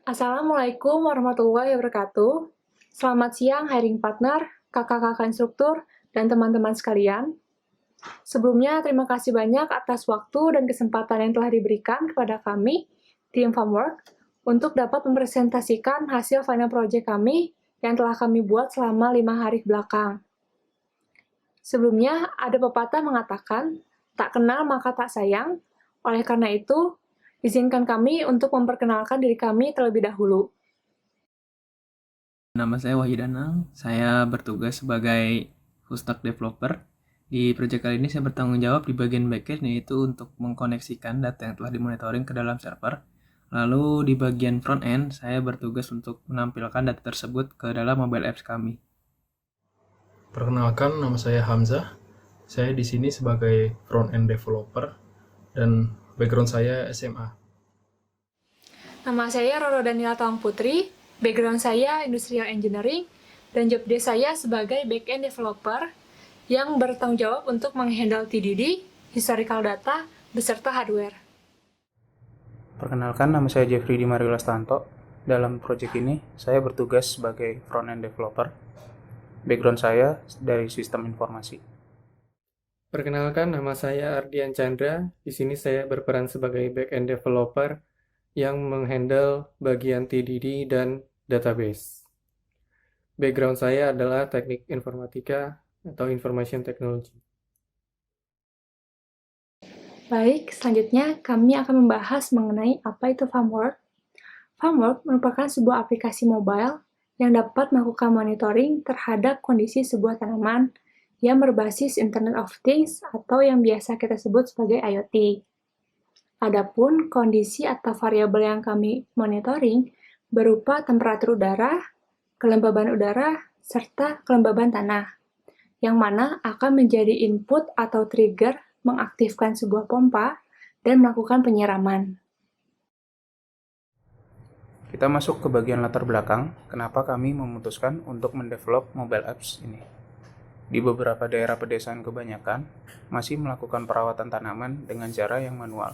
Assalamualaikum warahmatullahi wabarakatuh. Selamat siang hiring partner, kakak-kakak instruktur, dan teman-teman sekalian. Sebelumnya, terima kasih banyak atas waktu dan kesempatan yang telah diberikan kepada kami, tim Farmwork, untuk dapat mempresentasikan hasil final project kami yang telah kami buat selama 5 hari belakang. Sebelumnya, ada pepatah mengatakan, tak kenal maka tak sayang. Oleh karena itu, izinkan kami untuk memperkenalkan diri kami terlebih dahulu. Nama saya Wahid Anang, saya bertugas sebagai full stack developer. Di proyek kali ini saya bertanggung jawab di bagian backend, yaitu untuk mengkoneksikan data yang telah dimonitoring ke dalam server. Lalu di bagian front end, saya bertugas untuk menampilkan data tersebut ke dalam mobile apps kami. Perkenalkan, nama saya Hamzah. Saya di sini sebagai front-end developer dan background saya SMA. Nama saya Roro Daniela Tawang Putri, background saya Industrial Engineering, dan job desk saya sebagai back-end developer yang bertanggung jawab untuk menghandle TDD, historical data, beserta hardware. Perkenalkan, nama saya Jeffrey Dimario Lastanto. Dalam proyek ini, saya bertugas sebagai front-end developer. Background saya dari sistem informasi. Perkenalkan, nama saya Ardian Chandra. Di sini saya berperan sebagai back-end developer yang menghandle bagian TDD dan database. Background saya adalah teknik informatika atau information technology. Baik, selanjutnya kami akan membahas mengenai apa itu Farmwork. Farmwork merupakan sebuah aplikasi mobile yang dapat melakukan monitoring terhadap kondisi sebuah tanaman yang berbasis Internet of Things atau yang biasa kita sebut sebagai IoT. Adapun kondisi atau variabel yang kami monitoring berupa temperatur udara, kelembaban udara, serta kelembaban tanah, yang mana akan menjadi input atau trigger mengaktifkan sebuah pompa dan melakukan penyiraman. Kita masuk ke bagian latar belakang, kenapa kami memutuskan untuk mendevelop mobile apps ini. Di beberapa daerah pedesaan kebanyakan, masih melakukan perawatan tanaman dengan cara yang manual,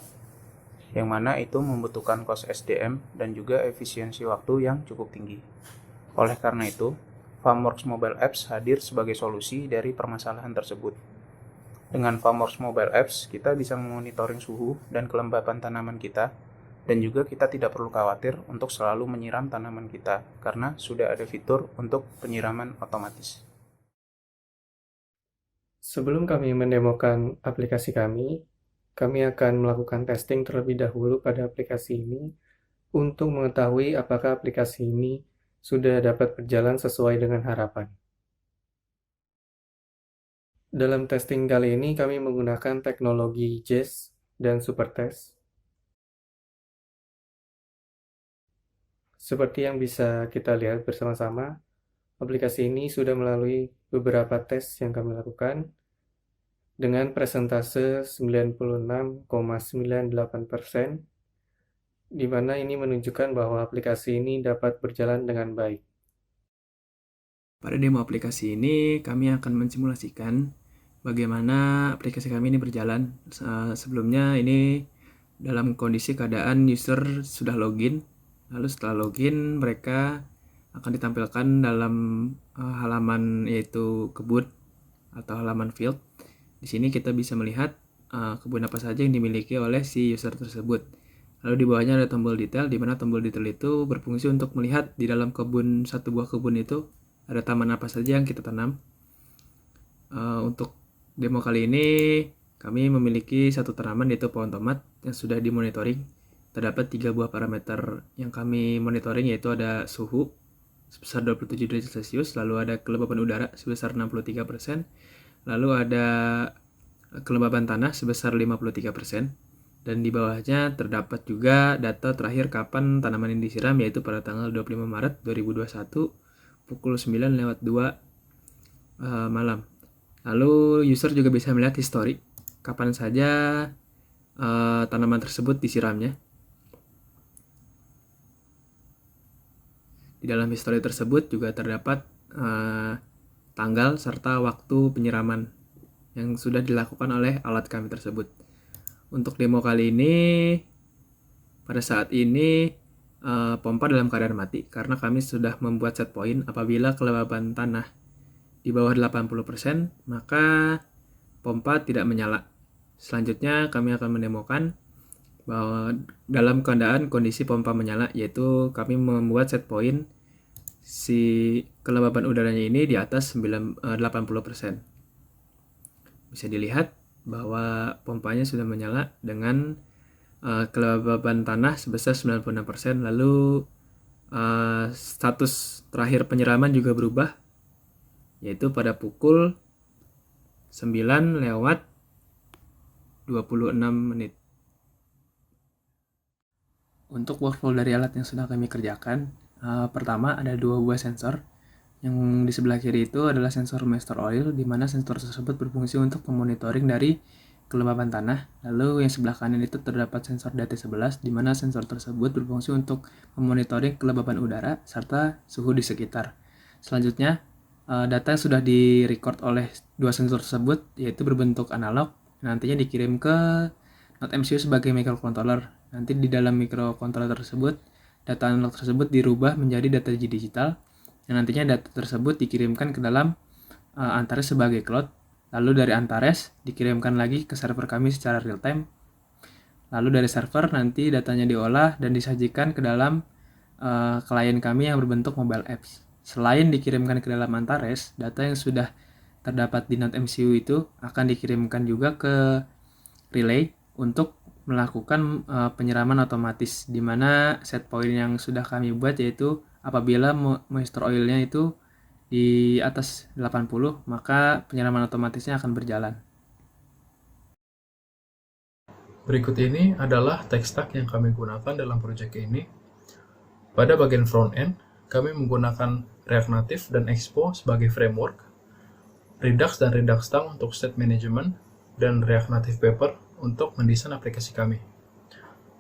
yang mana itu membutuhkan cost SDM dan juga efisiensi waktu yang cukup tinggi. Oleh karena itu, Farmworks Mobile Apps hadir sebagai solusi dari permasalahan tersebut. Dengan Farmworks Mobile Apps, kita bisa memonitoring suhu dan kelembapan tanaman kita, dan juga kita tidak perlu khawatir untuk selalu menyiram tanaman kita, karena sudah ada fitur untuk penyiraman otomatis. Sebelum kami mendemokan aplikasi kami akan melakukan testing terlebih dahulu pada aplikasi ini untuk mengetahui apakah aplikasi ini sudah dapat berjalan sesuai dengan harapan. Dalam testing kali ini kami menggunakan teknologi Jest dan Supertest. Seperti yang bisa kita lihat bersama-sama, aplikasi ini sudah melalui beberapa tes yang kami lakukan dengan presentase 96,98%, di mana ini menunjukkan bahwa aplikasi ini dapat berjalan dengan baik. Pada demo aplikasi ini, kami akan mensimulasikan bagaimana aplikasi kami ini berjalan. Sebelumnya ini dalam kondisi keadaan user sudah login, lalu setelah login mereka akan ditampilkan dalam halaman yaitu kebun atau halaman field. Di sini kita bisa melihat kebun apa saja yang dimiliki oleh si user tersebut. Lalu di bawahnya ada tombol detail, di mana tombol detail itu berfungsi untuk melihat di dalam kebun, satu buah kebun itu ada taman apa saja yang kita tanam. Untuk demo kali ini kami memiliki satu tanaman yaitu pohon tomat yang sudah dimonitoring. Terdapat 3 buah parameter yang kami monitoring, yaitu ada suhu sebesar 27 derajat Celcius, lalu ada kelembapan udara sebesar 63%, lalu ada kelembaban tanah sebesar 53%, dan di bawahnya terdapat juga data terakhir kapan tanaman ini disiram, yaitu pada tanggal 25 Maret 2021 pukul 9:02 malam. Lalu user juga bisa melihat histori kapan saja tanaman tersebut disiramnya. Di dalam histori tersebut juga terdapat tanggal serta waktu penyiraman yang sudah dilakukan oleh alat kami tersebut. Untuk demo kali ini, pada saat ini pompa dalam keadaan mati karena kami sudah membuat set point apabila kelembaban tanah di bawah 80%, maka pompa tidak menyala. Selanjutnya kami akan menemukan bahwa dalam keadaan kondisi pompa menyala, yaitu kami membuat set point si kelembaban udaranya ini di atas 80%. Bisa dilihat bahwa pompanya sudah menyala dengan kelembaban tanah sebesar 96%. Lalu status terakhir penyiraman juga berubah, yaitu pada pukul 9:26. Untuk workflow dari alat yang sudah kami kerjakan, pertama ada 2 buah sensor. Yang di sebelah kiri itu adalah sensor moisture oil, di mana sensor tersebut berfungsi untuk memonitoring dari kelembaban tanah. Lalu yang sebelah kanan itu terdapat sensor DT11, di mana sensor tersebut berfungsi untuk memonitoring kelembaban udara serta suhu di sekitar. Selanjutnya, data yang sudah direcord oleh 2 sensor tersebut, yaitu berbentuk analog, nantinya dikirim ke Node MCU sebagai microcontroller. Nanti di dalam microcontroller tersebut, data analog tersebut dirubah menjadi data digital, dan nantinya data tersebut dikirimkan ke dalam Antares sebagai cloud. Lalu dari Antares dikirimkan lagi ke server kami secara real time. Lalu dari server nanti datanya diolah dan disajikan ke dalam klien kami yang berbentuk mobile apps. Selain dikirimkan ke dalam Antares, data yang sudah terdapat di Node MCU itu akan dikirimkan juga ke relay untuk melakukan penyiraman otomatis, di mana set point yang sudah kami buat yaitu apabila moisture oilnya itu di atas 80, maka penyiraman otomatisnya akan berjalan. Berikut ini adalah tech stack yang kami gunakan dalam proyek ini. Pada bagian front end, kami menggunakan React Native dan Expo sebagai framework, Redux dan Redux-Tang untuk state management, dan React Native Paper untuk mendesain aplikasi kami.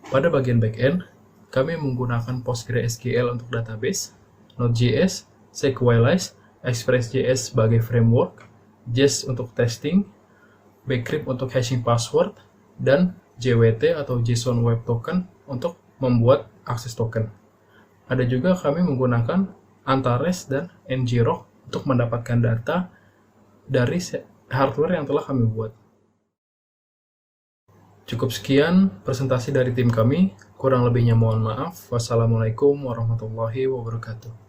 Pada bagian backend, kami menggunakan PostgreSQL untuk database, Node.js, Sequelize, Express.js sebagai framework, Jest untuk testing, Bcrypt untuk hashing password, dan JWT atau JSON Web Token untuk membuat akses token. Ada juga kami menggunakan Antares dan ngrok untuk mendapatkan data dari hardware yang telah kami buat. Cukup sekian presentasi dari tim kami. Kurang lebihnya mohon maaf. Wassalamualaikum warahmatullahi wabarakatuh.